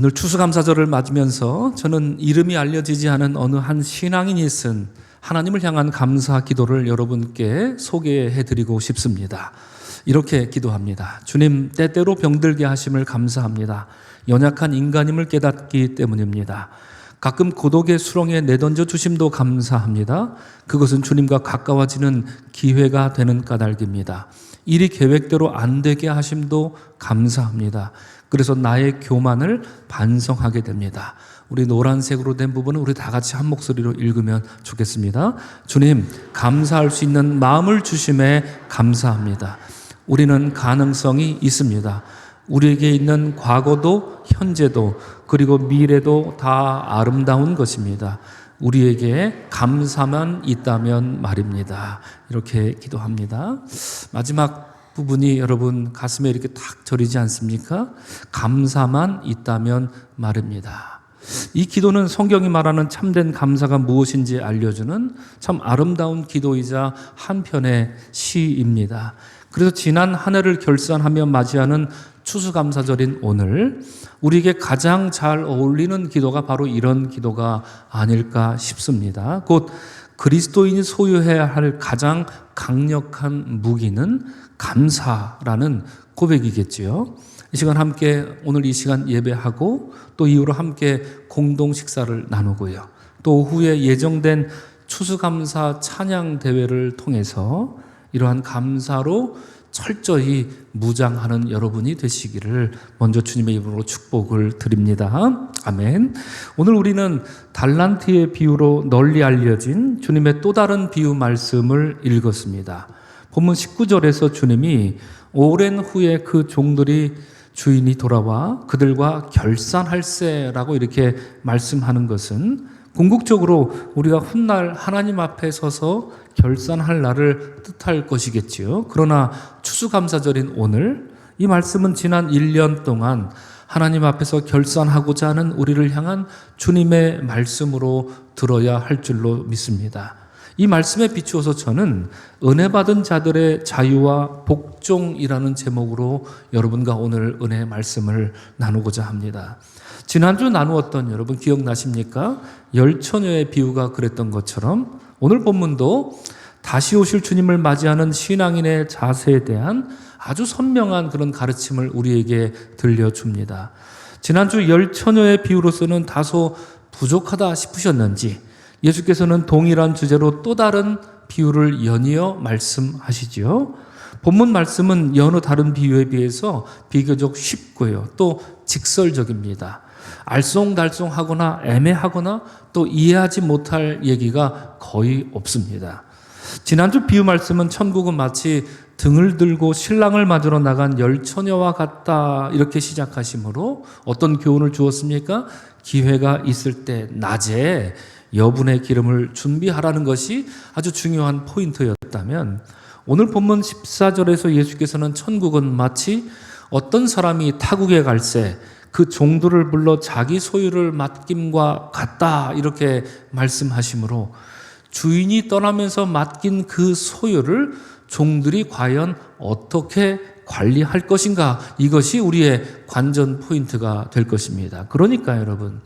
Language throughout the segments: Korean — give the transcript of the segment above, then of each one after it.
오늘 추수감사절을 맞으면서 저는 이름이 알려지지 않은 어느 한 신앙인이 쓴 하나님을 향한 감사 기도를 여러분께 소개해 드리고 싶습니다. 이렇게 기도합니다. 주님, 때때로 병들게 하심을 감사합니다. 연약한 인간임을 깨닫기 때문입니다. 가끔 고독의 수렁에 내던져 주심도 감사합니다. 그것은 주님과 가까워지는 기회가 되는 까닭입니다. 일이 계획대로 안 되게 하심도 감사합니다. 그래서 나의 교만을 반성하게 됩니다. 우리 노란색으로 된 부분은 우리 다 같이 한 목소리로 읽으면 좋겠습니다. 주님, 감사할 수 있는 마음을 주심에 감사합니다. 우리는 가능성이 있습니다. 우리에게 있는 과거도 현재도 그리고 미래도 다 아름다운 것입니다. 우리에게 감사만 있다면 말입니다. 이렇게 기도합니다. 마지막 부분이 여러분 가슴에 이렇게 탁 저리지 않습니까? 감사만 있다면 말입니다. 이 기도는 성경이 말하는 참된 감사가 무엇인지 알려주는 참 아름다운 기도이자 한편의 시입니다. 그래서 지난 한 해를 결산하며 맞이하는 추수감사절인 오늘 우리에게 가장 잘 어울리는 기도가 바로 이런 기도가 아닐까 싶습니다. 곧 그리스도인이 소유해야 할 가장 강력한 무기는 감사라는 고백이겠지요. 이 시간 함께 오늘 이 시간 예배하고 또 이후로 함께 공동 식사를 나누고요. 또 오후에 예정된 추수감사 찬양 대회를 통해서 이러한 감사로 철저히 무장하는 여러분이 되시기를 먼저 주님의 이름으로 축복을 드립니다. 아멘. 오늘 우리는 달란트의 비유로 널리 알려진 주님의 또 다른 비유 말씀을 읽었습니다. 본문 19절에서 주님이 오랜 후에 그 종들이 주인이 돌아와 그들과 결산할세라고 이렇게 말씀하는 것은 궁극적으로 우리가 훗날 하나님 앞에 서서 결산할 날을 뜻할 것이겠지요. 그러나 추수감사절인 오늘 이 말씀은 지난 1년 동안 하나님 앞에서 결산하고자 하는 우리를 향한 주님의 말씀으로 들어야 할 줄로 믿습니다. 이 말씀에 비추어서 저는 은혜 받은 자들의 자유와 복종이라는 제목으로 여러분과 오늘 은혜의 말씀을 나누고자 합니다. 지난주 나누었던 여러분 기억나십니까? 열처녀의 비유가 그랬던 것처럼 오늘 본문도 다시 오실 주님을 맞이하는 신앙인의 자세에 대한 아주 선명한 그런 가르침을 우리에게 들려줍니다. 지난주 열처녀의 비유로서는 다소 부족하다 싶으셨는지 예수께서는 동일한 주제로 또 다른 비유를 연이어 말씀하시지요. 본문 말씀은 여느 다른 비유에 비해서 비교적 쉽고요. 또 직설적입니다. 알쏭달쏭하거나 애매하거나 또 이해하지 못할 얘기가 거의 없습니다. 지난주 비유 말씀은 천국은 마치 등을 들고 신랑을 맞으러 나간 열처녀와 같다 이렇게 시작하시므로 어떤 교훈을 주었습니까? 기회가 있을 때 낮에 여분의 기름을 준비하라는 것이 아주 중요한 포인트였다면 오늘 본문 14절에서 예수께서는 천국은 마치 어떤 사람이 타국에 갈새 그 종들을 불러 자기 소유를 맡김과 같다 이렇게 말씀하시므로 주인이 떠나면서 맡긴 그 소유를 종들이 과연 어떻게 관리할 것인가 이것이 우리의 관전 포인트가 될 것입니다. 그러니까 여러분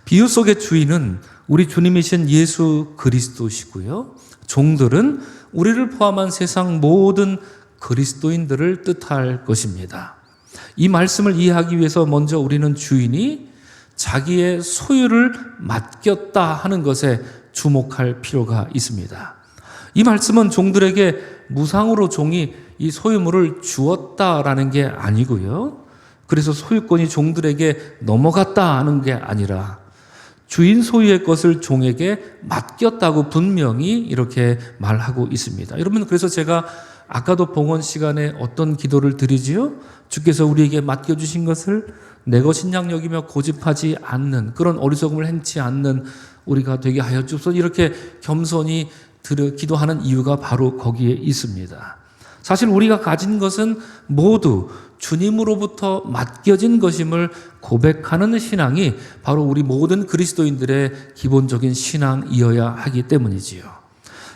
비유 속의 주인은 우리 주님이신 예수 그리스도시고요. 종들은 우리를 포함한 세상 모든 그리스도인들을 뜻할 것입니다. 이 말씀을 이해하기 위해서 먼저 우리는 주인이 자기의 소유를 맡겼다 하는 것에 주목할 필요가 있습니다. 이 말씀은 종들에게 무상으로 종이 이 소유물을 주었다라는 게 아니고요. 그래서 소유권이 종들에게 넘어갔다 하는 게 아니라 주인 소유의 것을 종에게 맡겼다고 분명히 이렇게 말하고 있습니다. 여러분 그래서 제가 아까도 봉헌 시간에 어떤 기도를 드리지요? 주께서 우리에게 맡겨주신 것을 내 것인 양 여기며 고집하지 않는 그런 어리석음을 행치 않는 우리가 되게 하여 주옵소서 이렇게 겸손히 기도하는 이유가 바로 거기에 있습니다. 사실 우리가 가진 것은 모두 주님으로부터 맡겨진 것임을 고백하는 신앙이 바로 우리 모든 그리스도인들의 기본적인 신앙이어야 하기 때문이지요.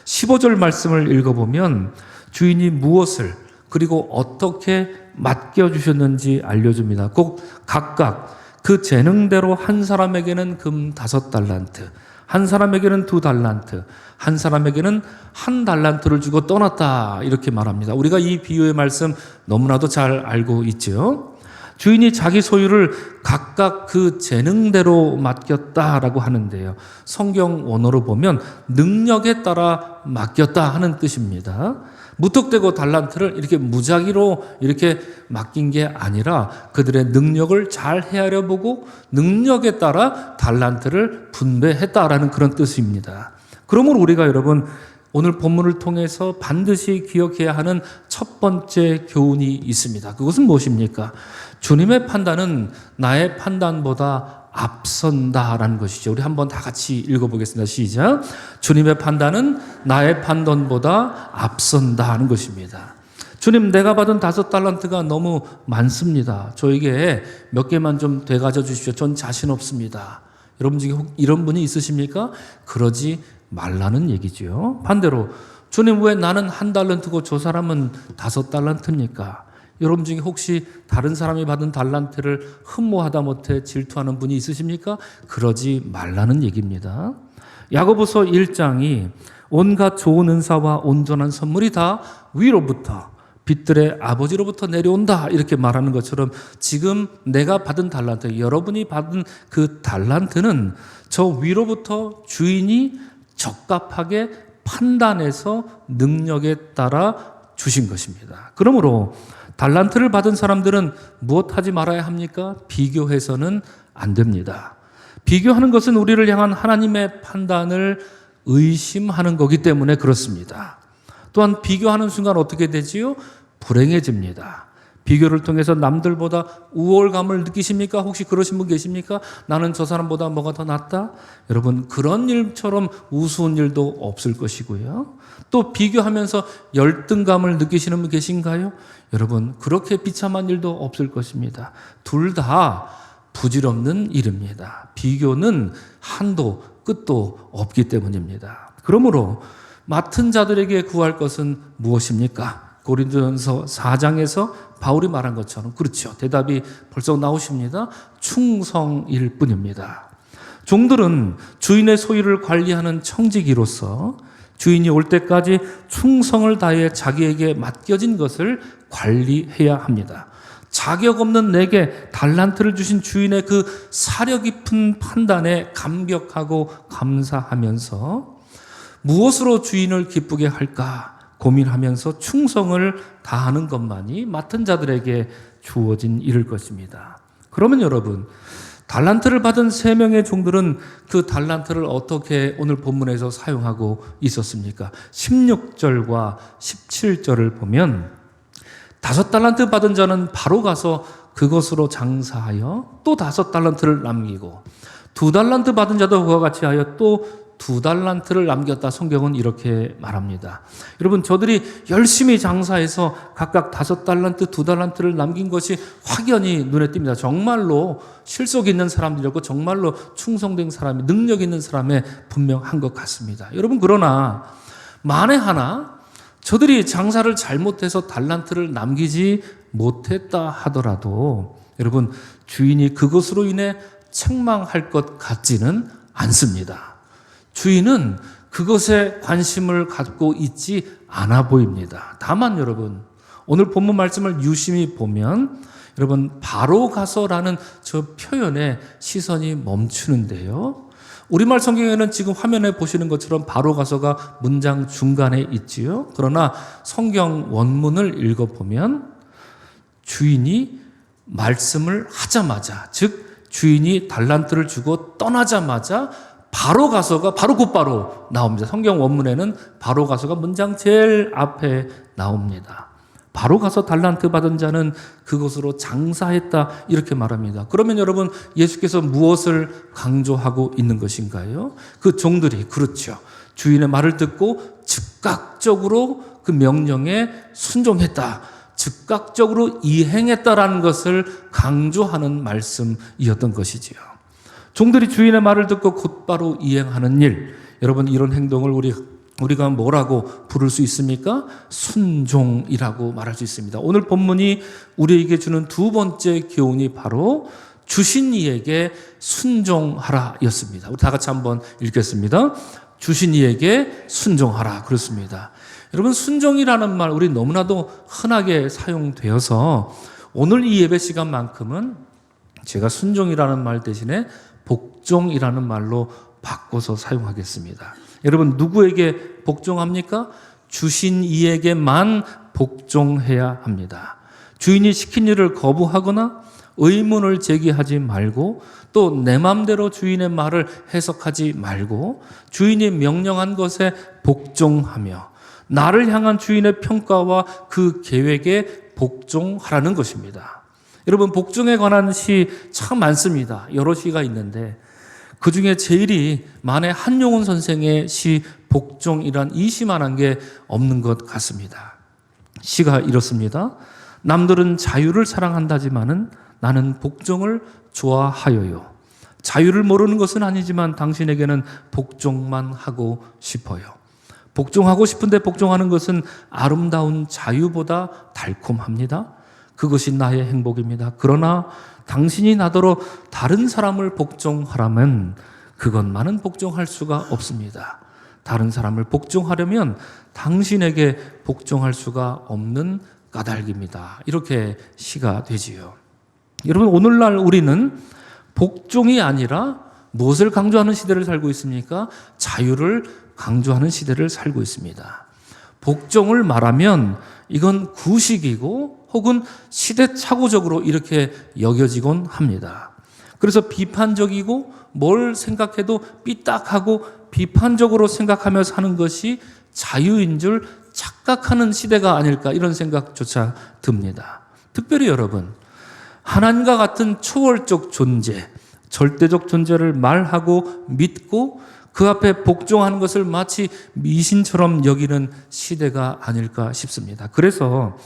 15절 말씀을 읽어보면 주인이 무엇을 그리고 어떻게 맡겨주셨는지 알려줍니다. 꼭 각각 그 재능대로 한 사람에게는 금 5달란트, 한 사람에게는 2달란트, 한 사람에게는 1달란트를 주고 떠났다, 이렇게 말합니다. 우리가 이 비유의 말씀 너무나도 잘 알고 있죠. 주인이 자기 소유를 각각 그 재능대로 맡겼다라고 하는데요. 성경 원어로 보면 능력에 따라 맡겼다 하는 뜻입니다. 무턱대고 달란트를 이렇게 무작위로 이렇게 맡긴 게 아니라 그들의 능력을 잘 헤아려 보고 능력에 따라 달란트를 분배했다라는 그런 뜻입니다. 그러므로 우리가 여러분 오늘 본문을 통해서 반드시 기억해야 하는 첫 번째 교훈이 있습니다. 그것은 무엇입니까? 주님의 판단은 나의 판단보다 앞선다라는 것이죠. 우리 한번 다 같이 읽어보겠습니다. 시작. 주님의 판단은 나의 판단보다 앞선다 하는 것입니다. 주님, 내가 받은 5달란트가 너무 많습니다. 저에게 몇 개만 좀 되가져 주십시오. 전 자신 없습니다. 여러분 중에 이런 분이 있으십니까? 그러지 말라는 얘기죠. 반대로 주님, 왜 나는 1달란트고 저 사람은 5달란트입니까? 여러분 중에 혹시 다른 사람이 받은 달란트를 흠모하다 못해 질투하는 분이 있으십니까? 그러지 말라는 얘기입니다. 야고보서 1장이 온갖 좋은 은사와 온전한 선물이 다 위로부터 빛들의 아버지로부터 내려온다, 이렇게 말하는 것처럼 지금 내가 받은 달란트, 여러분이 받은 그 달란트는 저 위로부터 주인이 적합하게 판단해서 능력에 따라 주신 것입니다. 그러므로 달란트를 받은 사람들은 무엇하지 말아야 합니까? 비교해서는 안 됩니다. 비교하는 것은 우리를 향한 하나님의 판단을 의심하는 거기 때문에 그렇습니다. 또한 비교하는 순간 어떻게 되지요? 불행해집니다. 비교를 통해서 남들보다 우월감을 느끼십니까? 혹시 그러신 분 계십니까? 나는 저 사람보다 뭐가 더 낫다? 여러분, 그런 일처럼 우스운 일도 없을 것이고요. 또 비교하면서 열등감을 느끼시는 분 계신가요? 여러분, 그렇게 비참한 일도 없을 것입니다. 둘 다 부질없는 일입니다. 비교는 한도 끝도 없기 때문입니다. 그러므로 맡은 자들에게 구할 것은 무엇입니까? 고린도전서 4장에서 바울이 말한 것처럼, 그렇죠, 대답이 벌써 나오십니다. 충성일 뿐입니다. 종들은 주인의 소유를 관리하는 청지기로서 주인이 올 때까지 충성을 다해 자기에게 맡겨진 것을 관리해야 합니다. 자격 없는 내게 달란트를 주신 주인의 그 사려 깊은 판단에 감격하고 감사하면서 무엇으로 주인을 기쁘게 할까 고민하면서 충성을 다하는 것만이 맡은 자들에게 주어진 일일 것입니다. 그러면 여러분, 달란트를 받은 3명의 종들은 그 달란트를 어떻게 오늘 본문에서 사용하고 있었습니까? 16절과 17절을 보면 5달란트 받은 자는 바로 가서 그것으로 장사하여 또 5달란트를 남기고 2달란트 받은 자도 그와 같이 하여 또 2달란트를 남겼다. 성경은 이렇게 말합니다. 여러분, 저들이 열심히 장사해서 각각 5달란트, 2달란트를 남긴 것이 확연히 눈에 띕니다. 정말로 실속 있는 사람들이었고 정말로 충성된 사람이, 능력 있는 사람의 분명한 것 같습니다. 여러분, 그러나 만에 하나 저들이 장사를 잘못해서 달란트를 남기지 못했다 하더라도 여러분, 주인이 그것으로 인해 책망할 것 같지는 않습니다. 주인은 그것에 관심을 갖고 있지 않아 보입니다. 다만 여러분, 오늘 본문 말씀을 유심히 보면 여러분, 바로 가서라는 저 표현에 시선이 멈추는데요. 우리말 성경에는 지금 화면에 보시는 것처럼 바로 가서가 문장 중간에 있지요. 그러나 성경 원문을 읽어보면 주인이 말씀을 하자마자, 즉 주인이 달란트를 주고 떠나자마자 바로 가서가 바로 곧바로 나옵니다. 성경 원문에는 바로 가서가 문장 제일 앞에 나옵니다. 바로 가서 달란트 받은 자는 그것으로 장사했다, 이렇게 말합니다. 그러면 여러분, 예수께서 무엇을 강조하고 있는 것인가요? 그 종들이, 그렇죠, 주인의 말을 듣고 즉각적으로 그 명령에 순종했다, 즉각적으로 이행했다라는 것을 강조하는 말씀이었던 것이지요. 종들이 주인의 말을 듣고 곧바로 이행하는 일, 여러분, 이런 행동을 우리가 뭐라고 부를 수 있습니까? 순종이라고 말할 수 있습니다. 오늘 본문이 우리에게 주는 두 번째 교훈이 바로 주신 이에게 순종하라 였습니다. 우리 다 같이 한번 읽겠습니다. 주신 이에게 순종하라 그렇습니다. 여러분, 순종이라는 말 우리 너무나도 흔하게 사용되어서 오늘 이 예배 시간만큼은 제가 순종이라는 말 대신에 복종이라는 말로 바꿔서 사용하겠습니다. 여러분, 누구에게 복종합니까? 주신 이에게만 복종해야 합니다. 주인이 시킨 일을 거부하거나 의문을 제기하지 말고 또 내 맘대로 주인의 말을 해석하지 말고 주인이 명령한 것에 복종하며 나를 향한 주인의 평가와 그 계획에 복종하라는 것입니다. 여러분, 복종에 관한 시 참 많습니다. 여러 시가 있는데 그 중에 제일이 만해 한용운 선생의 시 복종이란 이 시만한 게 없는 것 같습니다. 시가 이렇습니다. 남들은 자유를 사랑한다지만은 나는 복종을 좋아하여요. 자유를 모르는 것은 아니지만 당신에게는 복종만 하고 싶어요. 복종하고 싶은데 복종하는 것은 아름다운 자유보다 달콤합니다. 그것이 나의 행복입니다. 그러나 당신이 나더러 다른 사람을 복종하라면 그것만은 복종할 수가 없습니다. 다른 사람을 복종하려면 당신에게 복종할 수가 없는 까닭입니다. 이렇게 시가 되지요. 여러분, 오늘날 우리는 복종이 아니라 무엇을 강조하는 시대를 살고 있습니까? 자유를 강조하는 시대를 살고 있습니다. 복종을 말하면 이건 구식이고 혹은 시대착오적으로 이렇게 여겨지곤 합니다. 그래서 비판적이고 뭘 생각해도 삐딱하고 비판적으로 생각하며 사는 것이 자유인 줄 착각하는 시대가 아닐까, 이런 생각조차 듭니다. 특별히 여러분, 하나님과 같은 초월적 존재, 절대적 존재를 말하고 믿고 그 앞에 복종하는 것을 마치 미신처럼 여기는 시대가 아닐까 싶습니다. 그래서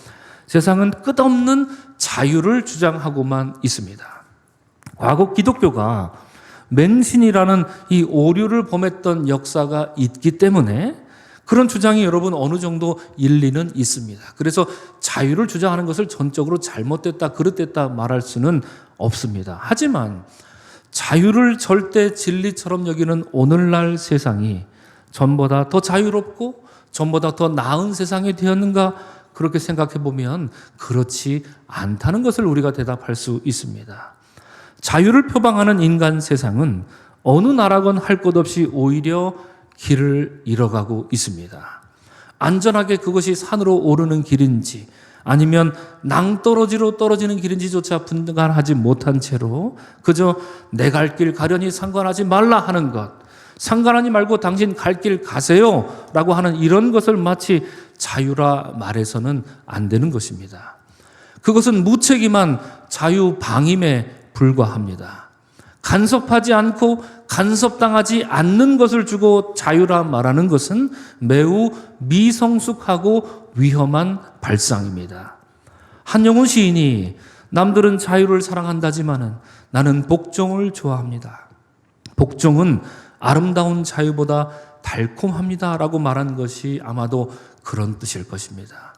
세상은 끝없는 자유를 주장하고만 있습니다. 과거 기독교가 맹신이라는 이 오류를 범했던 역사가 있기 때문에 그런 주장이 여러분 어느 정도 일리는 있습니다. 그래서 자유를 주장하는 것을 전적으로 잘못됐다, 그릇됐다 말할 수는 없습니다. 하지만 자유를 절대 진리처럼 여기는 오늘날 세상이 전보다 더 자유롭고 전보다 더 나은 세상이 되었는가, 그렇게 생각해 보면 그렇지 않다는 것을 우리가 대답할 수 있습니다. 자유를 표방하는 인간 세상은 어느 나라건 할 것 없이 오히려 길을 잃어가고 있습니다. 안전하게 그것이 산으로 오르는 길인지 아니면 낭떠러지로 떨어지는 길인지조차 분간하지 못한 채로 그저 내 갈 길 가려니 상관하지 말라 하는 것, 상관하지 말고 당신 갈 길 가세요 라고 하는 이런 것을 마치 자유라 말해서는 안 되는 것입니다. 그것은 무책임한 자유 방임에 불과합니다. 간섭하지 않고 간섭당하지 않는 것을 주고 자유라 말하는 것은 매우 미성숙하고 위험한 발상입니다. 한용운 시인이 남들은 자유를 사랑한다지만은 나는 복종을 좋아합니다. 복종은 아름다운 자유보다 달콤합니다 라고 말한 것이 아마도 그런 뜻일 것입니다.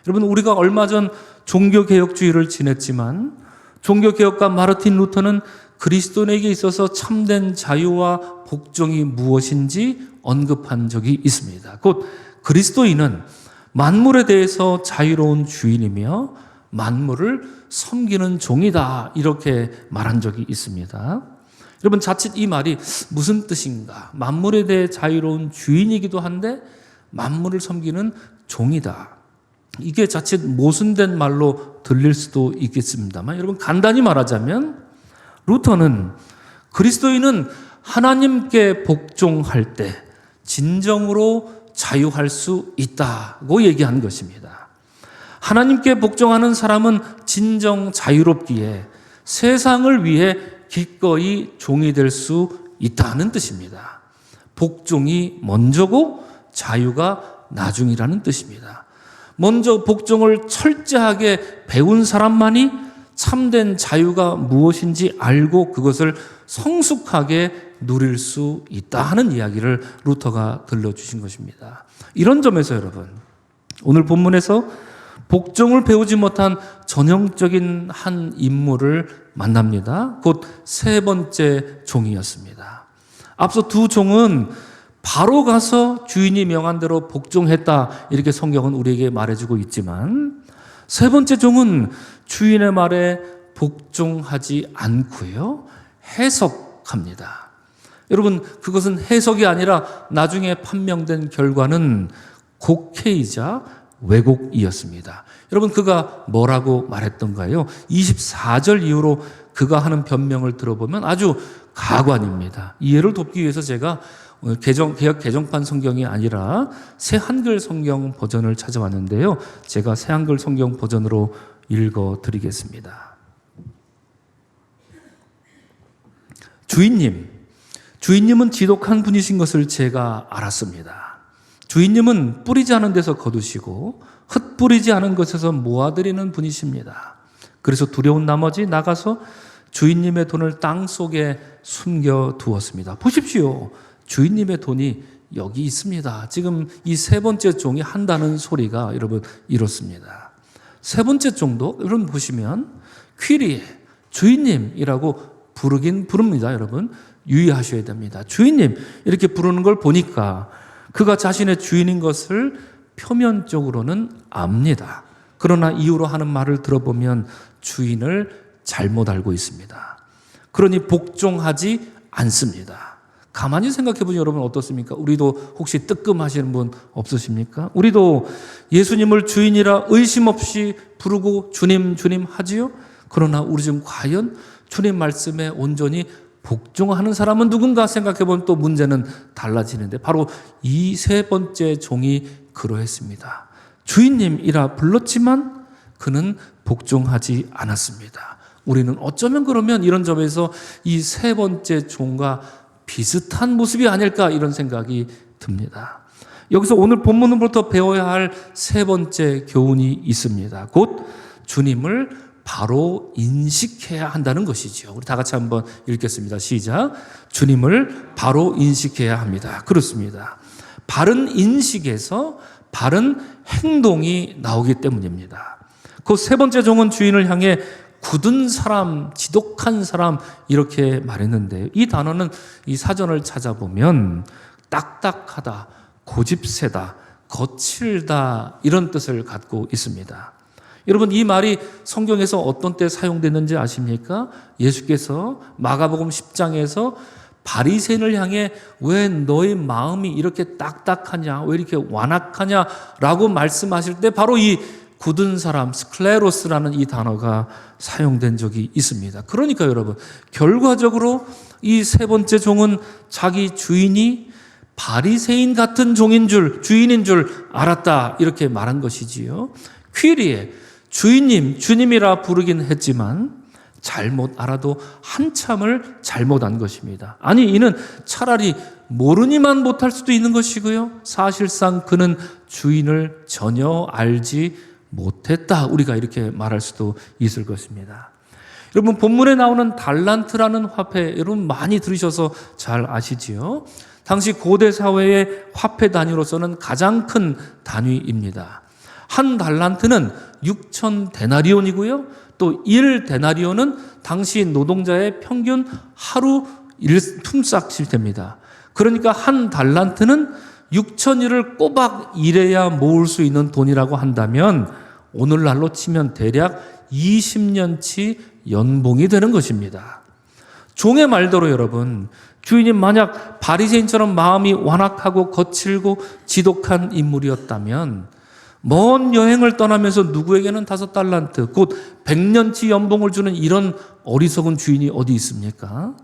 여러분, 우리가 얼마 전 종교개혁주의를 지냈지만 종교개혁가 마르틴 루터는 그리스도인에게 있어서 참된 자유와 복종이 무엇인지 언급한 적이 있습니다. 곧 그리스도인은 만물에 대해서 자유로운 주인이며 만물을 섬기는 종이다, 이렇게 말한 적이 있습니다. 여러분, 자칫 이 말이 무슨 뜻인가? 만물에 대해 자유로운 주인이기도 한데 만물을 섬기는 종이다. 이게 자칫 모순된 말로 들릴 수도 있겠습니다만, 여러분, 간단히 말하자면 루터는 그리스도인은 하나님께 복종할 때 진정으로 자유할 수 있다고 얘기한 것입니다. 하나님께 복종하는 사람은 진정 자유롭기에 세상을 위해 기꺼이 종이 될 수 있다는 뜻입니다. 복종이 먼저고 자유가 나중이라는 뜻입니다. 먼저 복종을 철저하게 배운 사람만이 참된 자유가 무엇인지 알고 그것을 성숙하게 누릴 수 있다 하는 이야기를 루터가 들려주신 것입니다. 이런 점에서 여러분, 오늘 본문에서 복종을 배우지 못한 전형적인 한 인물을 만납니다. 곧 세 번째 종이었습니다. 앞서 두 종은 바로 가서 주인이 명한 대로 복종했다, 이렇게 성경은 우리에게 말해주고 있지만, 세 번째 종은 주인의 말에 복종하지 않고요, 해석합니다. 여러분, 그것은 해석이 아니라 나중에 판명된 결과는 곡해이자 왜곡이었습니다. 여러분, 그가 뭐라고 말했던가요? 24절 이후로 그가 하는 변명을 들어보면 아주 가관입니다. 이해를 돕기 위해서 제가 오늘 개역 개정판 성경이 아니라 새 한글 성경 버전을 찾아왔는데요. 제가 새 한글 성경 버전으로 읽어드리겠습니다. 주인님은 지독한 분이신 것을 제가 알았습니다. 주인님은 뿌리지 않은 데서 거두시고 흩뿌리지 않은 것에서 모아들이는 분이십니다. 그래서 두려운 나머지 나가서 주인님의 돈을 땅 속에 숨겨두었습니다. 보십시오. 주인님의 돈이 여기 있습니다. 지금 이 세 번째 종이 한다는 소리가 여러분 이렇습니다. 세 번째 종도 여러분 보시면 퀴리에 주인님이라고 부르긴 부릅니다. 여러분 유의하셔야 됩니다. 주인님 이렇게 부르는 걸 보니까 그가 자신의 주인인 것을 표면적으로는 압니다. 그러나 이후로 하는 말을 들어보면 주인을 잘못 알고 있습니다. 그러니 복종하지 않습니다. 가만히 생각해 보니 여러분 어떻습니까? 우리도 혹시 뜨끔하시는 분 없으십니까? 우리도 예수님을 주인이라 의심 없이 부르고 주님 주님 하지요? 그러나 우리 중 과연 주님 말씀에 온전히 복종하는 사람은 누군가 생각해 보면 또 문제는 달라지는데, 바로 이 세 번째 종이 그러했습니다. 주인님이라 불렀지만 그는 복종하지 않았습니다. 우리는 어쩌면 그러면 이런 점에서 이 세 번째 종과 비슷한 모습이 아닐까, 이런 생각이 듭니다. 여기서 오늘 본문으로부터 배워야 할 세 번째 교훈이 있습니다. 곧 주님을 바로 인식해야 한다는 것이죠. 우리 다 같이 한번 읽겠습니다. 시작. 주님을 바로 인식해야 합니다. 그렇습니다. 바른 인식에서 바른 행동이 나오기 때문입니다. 그 세 번째 종은 주인을 향해 굳은 사람, 지독한 사람 이렇게 말했는데, 이 단어는 이 사전을 찾아보면 딱딱하다, 고집세다, 거칠다 이런 뜻을 갖고 있습니다. 여러분 이 말이 성경에서 어떤 때 사용됐는지 아십니까? 예수께서 마가복음 10장에서 바리새인을 향해 왜 너의 마음이 이렇게 딱딱하냐, 왜 이렇게 완악하냐라고 말씀하실 때 바로 이 굳은 사람, 스클레로스라는 이 단어가 사용된 적이 있습니다. 그러니까 여러분 결과적으로 이 세 번째 종은 자기 주인이 바리새인 같은 종인 줄, 주인인 줄 알았다 이렇게 말한 것이지요. 퀴리에 주인님, 주님이라 부르긴 했지만 잘못 알아도 한참을 잘못한 것입니다. 아니 이는 차라리 모르니만 못할 수도 있는 것이고요, 사실상 그는 주인을 전혀 알지 못했다, 우리가 이렇게 말할 수도 있을 것입니다. 여러분 본문에 나오는 달란트라는 화폐 여러분 많이 들으셔서 잘 아시지요? 당시 고대 사회의 화폐 단위로서는 가장 큰 단위입니다. 한 달란트는 6천 데나리온이고요. 또 1데나리온은 당시 노동자의 평균 하루 품삯이 됩니다. 그러니까 한 달란트는 6천일을 꼬박 일해야 모을 수 있는 돈이라고 한다면 오늘날로 치면 대략 20년치 연봉이 되는 것입니다. 종의 말대로 여러분, 주인이 만약 바리새인처럼 마음이 완악하고 거칠고 지독한 인물이었다면 먼 여행을 떠나면서 누구에게는 5달란트, 곧 100년치 연봉을 주는 이런 어리석은 주인이 어디 있습니까?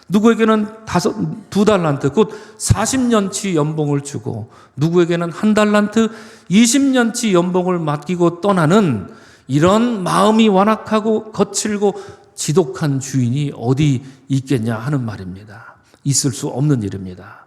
누구에게는 2달란트, 곧 40년치 연봉을 주고 누구에게는 1달란트, 20년치 연봉을 맡기고 떠나는 이런 마음이 완악하고 거칠고 지독한 주인이 어디 있겠냐 하는 말입니다. 있을 수 없는 일입니다.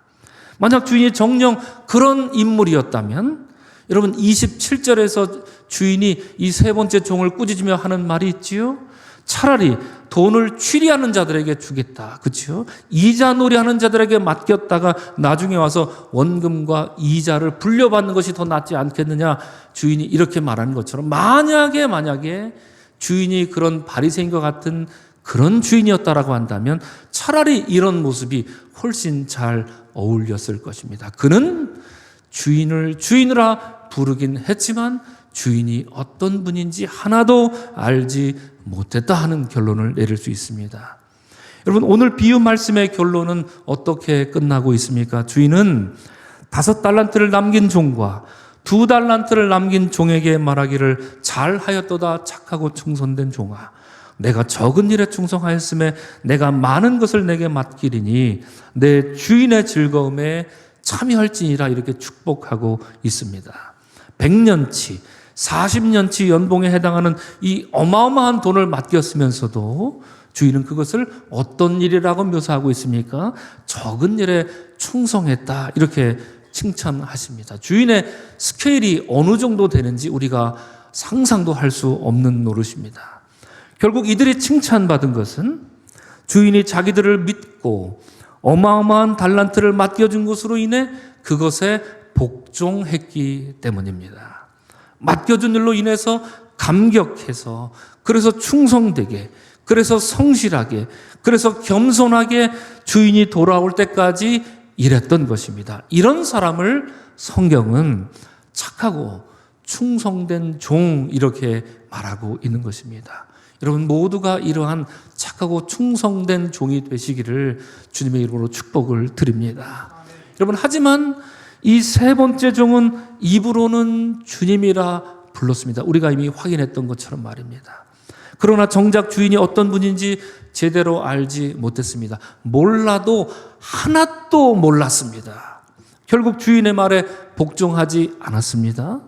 만약 주인이 정녕 그런 인물이었다면 여러분 27절에서 주인이 이 세 번째 종을 꾸짖으며 하는 말이 있지요. 차라리 돈을 취리하는 자들에게 주겠다. 그렇죠? 이자 놀이하는 자들에게 맡겼다가 나중에 와서 원금과 이자를 불려받는 것이 더 낫지 않겠느냐. 주인이 이렇게 말하는 것처럼 만약에 주인이 그런 바리새인과 같은 그런 주인이었다라고 한다면 차라리 이런 모습이 훨씬 잘 어울렸을 것입니다. 그는 주인을 주인으로 부르긴 했지만 주인이 어떤 분인지 하나도 알지 못했다 하는 결론을 내릴 수 있습니다. 여러분, 오늘 비유 말씀의 결론은 어떻게 끝나고 있습니까? 주인은 5달란트를 남긴 종과 2달란트를 남긴 종에게 말하기를 잘하였도다 착하고 충성된 종아, 내가 적은 일에 충성하였음에 내가 많은 것을 내게 맡기리니 내 주인의 즐거움에 참여할지니라. 이렇게 축복하고 있습니다. 100년치 40년치 연봉에 해당하는 이 어마어마한 돈을 맡겼으면서도 주인은 그것을 어떤 일이라고 묘사하고 있습니까? 적은 일에 충성했다. 이렇게 칭찬하십니다. 주인의 스케일이 어느 정도 되는지 우리가 상상도 할 수 없는 노릇입니다. 결국 이들이 칭찬받은 것은 주인이 자기들을 믿고 어마어마한 달란트를 맡겨준 것으로 인해 그것에 복종했기 때문입니다. 맡겨준 일로 인해서 감격해서, 그래서 충성되게, 그래서 성실하게, 그래서 겸손하게 주인이 돌아올 때까지 일했던 것입니다. 이런 사람을 성경은 착하고 충성된 종 이렇게 말하고 있는 것입니다. 여러분 모두가 이러한 착하고 충성된 종이 되시기를 주님의 이름으로 축복을 드립니다. 여러분, 하지만 이 세 번째 종은 입으로는 주님이라 불렀습니다. 우리가 이미 확인했던 것처럼 말입니다. 그러나 정작 주인이 어떤 분인지 제대로 알지 못했습니다. 몰라도 하나도 몰랐습니다. 결국 주인의 말에 복종하지 않았습니다.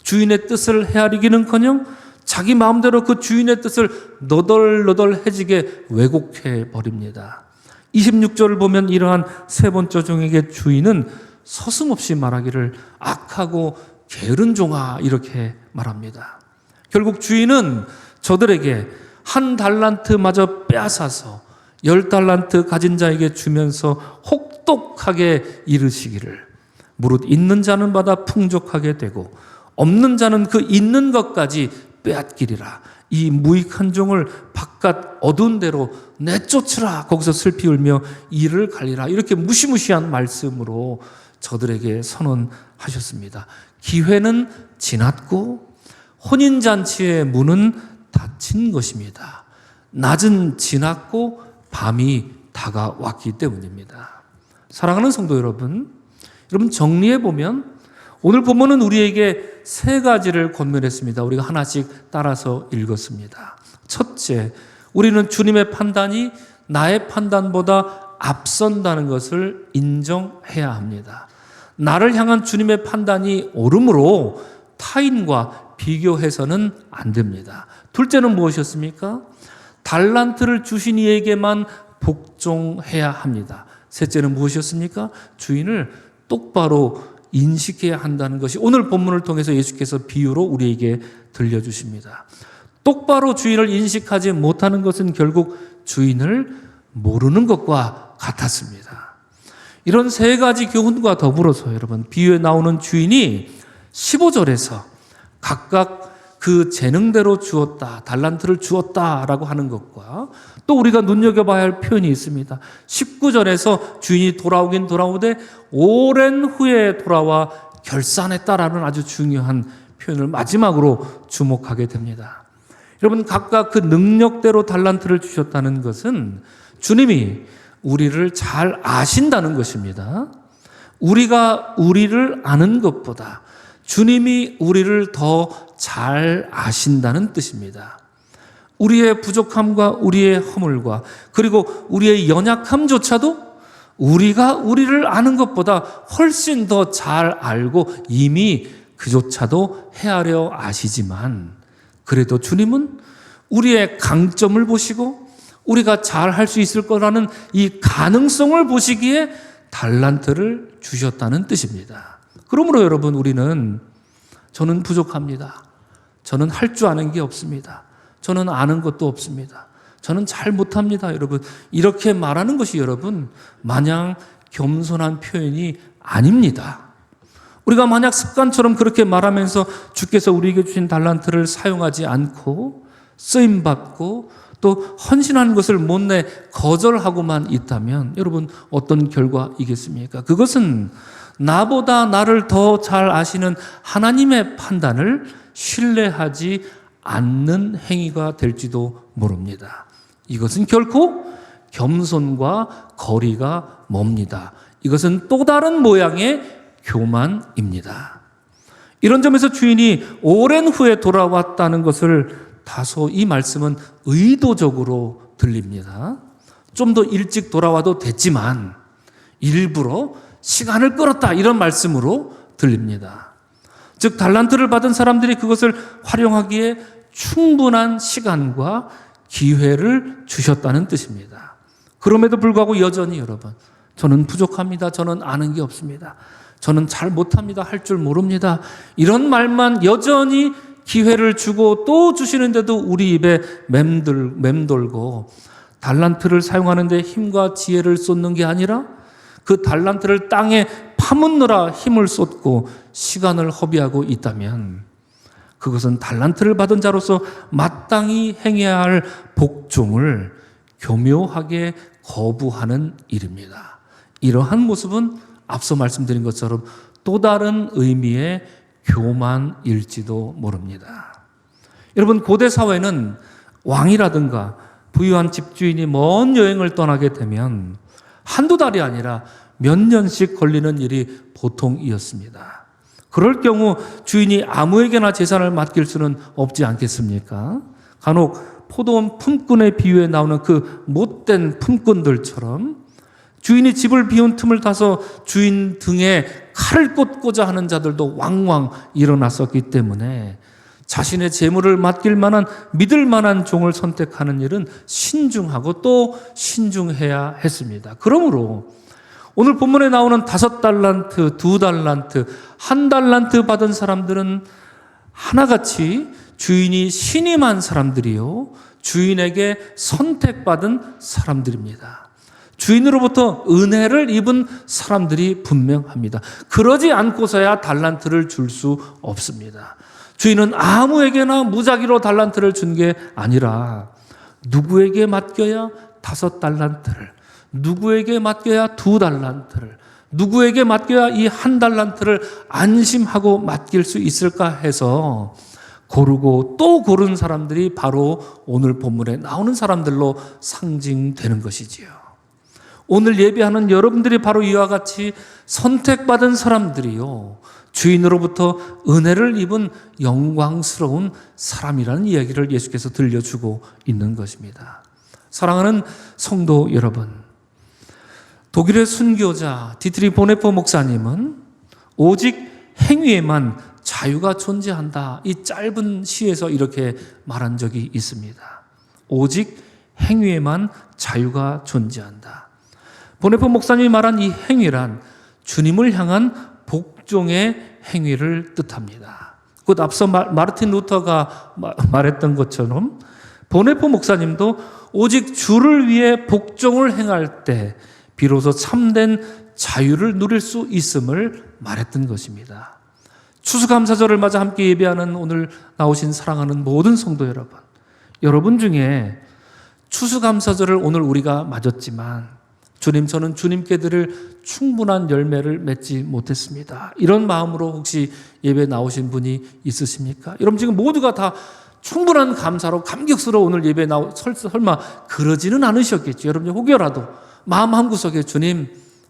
주인의 뜻을 헤아리기는커녕 자기 마음대로 그 주인의 뜻을 너덜너덜해지게 왜곡해 버립니다. 26절을 보면 이러한 세 번째 종에게 주인은 서슴없이 말하기를 악하고 게으른 종아 이렇게 말합니다. 결국 주인은 저들에게 1달란트마저 빼앗아서 10달란트 가진 자에게 주면서 혹독하게 이르시기를, 무릇 있는 자는 받아 풍족하게 되고 없는 자는 그 있는 것까지 빼앗기리라. 이 무익한 종을 바깥 어두운 데로 내쫓으라. 거기서 슬피 울며 이를 갈리라. 이렇게 무시무시한 말씀으로 저들에게 선언하셨습니다. 기회는 지났고 혼인잔치의 문은 닫힌 것입니다. 낮은 지났고 밤이 다가왔기 때문입니다. 사랑하는 성도 여러분, 정리해보면 오늘 본문은 우리에게 세 가지를 권면했습니다. 우리가 하나씩 따라서 읽었습니다. 첫째, 우리는 주님의 판단이 나의 판단보다 앞선다는 것을 인정해야 합니다. 나를 향한 주님의 판단이 옳으므로 타인과 비교해서는 안 됩니다. 둘째는 무엇이었습니까? 달란트를 주신 이에게만 복종해야 합니다. 셋째는 무엇이었습니까? 주인을 똑바로 인식해야 한다는 것이 오늘 본문을 통해서 예수께서 비유로 우리에게 들려주십니다. 똑바로 주인을 인식하지 못하는 것은 결국 주인을 모르는 것과 같았습니다. 이런 세 가지 교훈과 더불어서 여러분, 비유에 나오는 주인이 15절에서 각각 그 재능대로 주었다, 달란트를 주었다라고 하는 것과 또 우리가 눈여겨봐야 할 표현이 있습니다. 19절에서 주인이 돌아오긴 돌아오되 오랜 후에 돌아와 결산했다라는 아주 중요한 표현을 마지막으로 주목하게 됩니다. 여러분, 각각 그 능력대로 달란트를 주셨다는 것은 주님이 우리를 잘 아신다는 것입니다. 우리가 우리를 아는 것보다 주님이 우리를 더 잘 아신다는 뜻입니다. 우리의 부족함과 우리의 허물과 그리고 우리의 연약함조차도 우리가 우리를 아는 것보다 훨씬 더 잘 알고 이미 그조차도 헤아려 아시지만, 그래도 주님은 우리의 강점을 보시고 우리가 잘 할 수 있을 거라는 이 가능성을 보시기에 달란트를 주셨다는 뜻입니다. 그러므로 여러분, 저는 부족합니다. 저는 할 줄 아는 게 없습니다. 저는 아는 것도 없습니다. 저는 잘 못합니다. 여러분, 이렇게 말하는 것이 여러분 마냥 겸손한 표현이 아닙니다. 우리가 만약 습관처럼 그렇게 말하면서 주께서 우리에게 주신 달란트를 사용하지 않고 쓰임받고 또 헌신하는 것을 못내 거절하고만 있다면 여러분 어떤 결과이겠습니까? 그것은 나보다 나를 더 잘 아시는 하나님의 판단을 신뢰하지 않는 행위가 될지도 모릅니다. 이것은 결코 겸손과 거리가 멉니다. 이것은 또 다른 모양의 교만입니다. 이런 점에서 주인이 오랜 후에 돌아왔다는 것을 다소 이 말씀은 의도적으로 들립니다. 좀 더 일찍 돌아와도 됐지만 일부러 시간을 끌었다 이런 말씀으로 들립니다. 즉 달란트를 받은 사람들이 그것을 활용하기에 충분한 시간과 기회를 주셨다는 뜻입니다. 그럼에도 불구하고 여전히 여러분 저는 부족합니다. 저는 아는 게 없습니다. 저는 잘 못합니다. 할 줄 모릅니다. 이런 말만 여전히 기회를 주고 또 주시는데도 우리 입에 맴돌고 달란트를 사용하는 데 힘과 지혜를 쏟는 게 아니라 그 달란트를 땅에 파묻느라 힘을 쏟고 시간을 허비하고 있다면 그것은 달란트를 받은 자로서 마땅히 행해야 할 복종을 교묘하게 거부하는 일입니다. 이러한 모습은 앞서 말씀드린 것처럼 또 다른 의미의 교만일지도 모릅니다. 여러분 고대 사회는 왕이라든가 부유한 집주인이 먼 여행을 떠나게 되면 한두 달이 아니라 몇 년씩 걸리는 일이 보통이었습니다. 그럴 경우 주인이 아무에게나 재산을 맡길 수는 없지 않겠습니까? 간혹 포도원 품꾼의 비유에 나오는 그 못된 품꾼들처럼 주인이 집을 비운 틈을 타서 주인 등에 칼을 꽂고자 하는 자들도 왕왕 일어났었기 때문에 자신의 재물을 맡길 만한 믿을 만한 종을 선택하는 일은 신중하고 또 신중해야 했습니다. 그러므로 오늘 본문에 나오는 5달란트, 2달란트, 1달란트 받은 사람들은 하나같이 주인이 신임한 사람들이요 주인에게 선택받은 사람들입니다. 주인으로부터 은혜를 입은 사람들이 분명합니다. 그러지 않고서야 달란트를 줄 수 없습니다. 주인은 아무에게나 무작위로 달란트를 준 게 아니라 누구에게 맡겨야 5달란트를, 누구에게 맡겨야 2달란트를, 누구에게 맡겨야 이 1달란트를 안심하고 맡길 수 있을까 해서 고르고 또 고른 사람들이 바로 오늘 본문에 나오는 사람들로 상징되는 것이지요. 오늘 예배하는 여러분들이 바로 이와 같이 선택받은 사람들이요 주인으로부터 은혜를 입은 영광스러운 사람이라는 이야기를 예수께서 들려주고 있는 것입니다. 사랑하는 성도 여러분, 독일의 순교자 디트리 보네포 목사님은 오직 행위에만 자유가 존재한다, 이 짧은 시에서 이렇게 말한 적이 있습니다. 오직 행위에만 자유가 존재한다. 보네포 목사님이 말한 이 행위란 주님을 향한 복종의 행위를 뜻합니다. 곧 앞서 마르틴 루터가 말했던 것처럼 보네포 목사님도 오직 주를 위해 복종을 행할 때 비로소 참된 자유를 누릴 수 있음을 말했던 것입니다. 추수감사절을 맞아 함께 예배하는 오늘 나오신 사랑하는 모든 성도 여러분, 여러분 중에 추수감사절을 오늘 우리가 맞았지만 주님, 저는 주님께 드릴 충분한 열매를 맺지 못했습니다. 이런 마음으로 혹시 예배 나오신 분이 있으십니까? 여러분 지금 모두가 다 충분한 감사로 감격스러워 오늘 예배 설마 그러지는 않으셨겠죠. 여러분 혹여라도 마음 한구석에 주님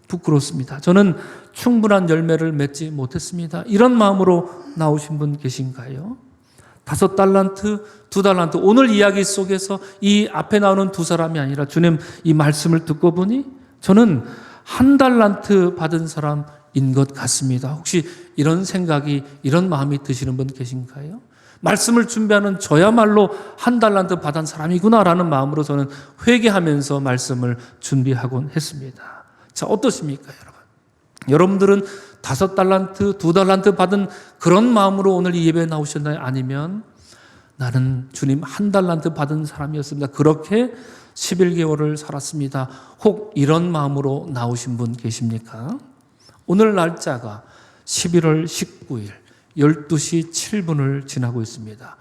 부끄럽습니다. 저는 충분한 열매를 맺지 못했습니다. 이런 마음으로 나오신 분 계신가요? 5달란트, 2달란트. 오늘 이야기 속에서 이 앞에 나오는 두 사람이 아니라 주님 이 말씀을 듣고 보니 저는 1달란트 받은 사람인 것 같습니다. 혹시 이런 생각이, 이런 마음이 드시는 분 계신가요? 말씀을 준비하는 저야말로 1달란트 받은 사람이구나라는 마음으로 저는 회개하면서 말씀을 준비하곤 했습니다. 자, 어떠십니까, 여러분? 여러분들은 5달란트, 2달란트 받은 그런 마음으로 오늘 이 예배에 나오셨나요? 아니면 나는 주님 한 달란트 받은 사람이었습니다. 그렇게 11개월을 살았습니다. 혹 이런 마음으로 나오신 분 계십니까? 오늘 날짜가 11월 19일 12시 7분을 지나고 있습니다.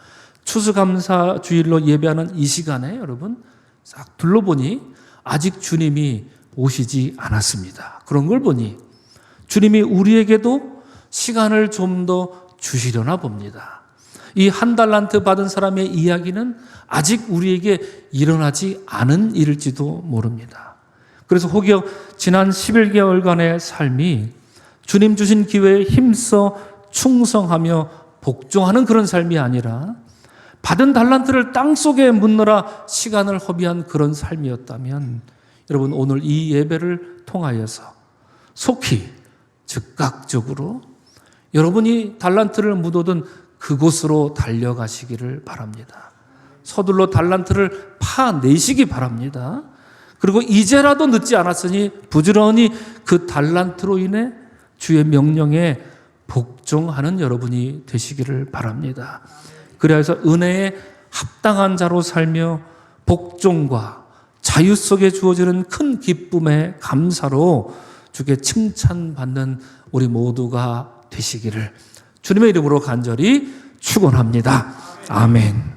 추수감사 주일로 예배하는 이 시간에 여러분 싹 둘러보니 아직 주님이 오시지 않았습니다. 그런 걸 보니 주님이 우리에게도 시간을 좀 더 주시려나 봅니다. 이 한 달란트 받은 사람의 이야기는 아직 우리에게 일어나지 않은 일일지도 모릅니다. 그래서 혹여 지난 11개월간의 삶이 주님 주신 기회에 힘써 충성하며 복종하는 그런 삶이 아니라 받은 달란트를 땅속에 묻느라 시간을 허비한 그런 삶이었다면 여러분 오늘 이 예배를 통하여서 속히 즉각적으로 여러분이 달란트를 묻어둔 그곳으로 달려가시기를 바랍니다. 서둘러 달란트를 파내시기 바랍니다. 그리고 이제라도 늦지 않았으니 부지런히 그 달란트로 인해 주의 명령에 복종하는 여러분이 되시기를 바랍니다. 그래서 은혜에 합당한 자로 살며 복종과 자유 속에 주어지는 큰 기쁨의 감사로 주께 칭찬받는 우리 모두가 되시기를 주님의 이름으로 간절히 축원합니다. 아멘.